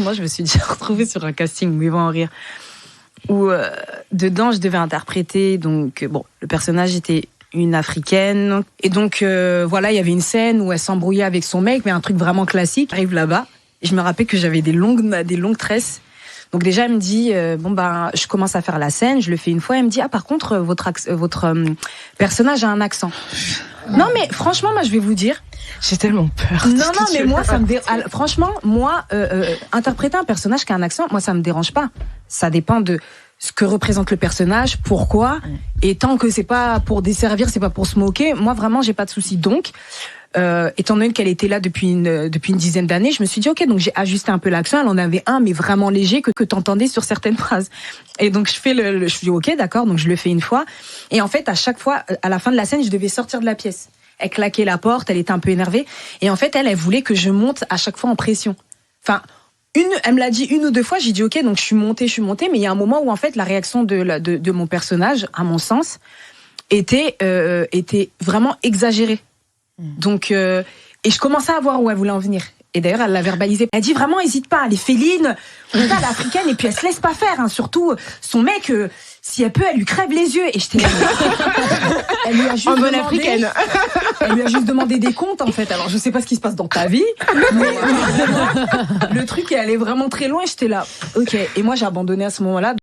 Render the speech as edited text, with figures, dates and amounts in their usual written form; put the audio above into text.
moment, je me suis déjà retrouvée sur un casting, mais ils vont en rire, où dedans, je devais interpréter, donc, le personnage était une Africaine. Et donc, voilà, il y avait une scène où elle s'embrouillait avec son mec, mais un truc vraiment classique. J'arrive là-bas, et je me rappelle que j'avais des longues tresses. Donc déjà, elle me dit, je commence à faire la scène, je le fais une fois, elle me dit, par contre, votre personnage a un accent. Non, mais franchement, moi, je vais vous dire. J'ai tellement peur. Non, mais moi, ça me franchement, moi, interpréter un personnage qui a un accent, moi, ça me dérange pas. Ça dépend de ce que représente le personnage, pourquoi, et tant que c'est pas pour desservir, c'est pas pour se moquer, moi, vraiment, j'ai pas de souci. Donc, étant donné qu'elle était là depuis une dizaine d'années, je me suis dit ok, donc j'ai ajusté un peu l'accent. Elle en avait un, mais vraiment léger que t'entendais sur certaines phrases. Et donc je fais je dis ok, d'accord, donc je le fais une fois. Et en fait, à chaque fois, à la fin de la scène, je devais sortir de la pièce. Elle claquait la porte, elle était un peu énervée. Et en fait, elle voulait que je monte à chaque fois en pression. Enfin, elle me l'a dit une ou deux fois. J'ai dit ok, donc je suis montée. Mais il y a un moment où en fait la réaction de mon personnage, à mon sens, était vraiment exagérée. Donc, et je commençais à voir où elle voulait en venir. Et d'ailleurs, elle l'a verbalisé. Elle dit vraiment, hésite pas, elle est féline, elle est africaine, et puis elle se laisse pas faire, hein. Surtout, son mec, si elle peut, elle lui crève les yeux. Et j'étais là. Elle lui a juste demandé, africaine. Elle lui a juste demandé des comptes, en fait. Alors, je sais pas ce qui se passe dans ta vie, mais le truc est allé vraiment très loin, et j'étais là. Ok. Et moi, j'ai abandonné à ce moment-là.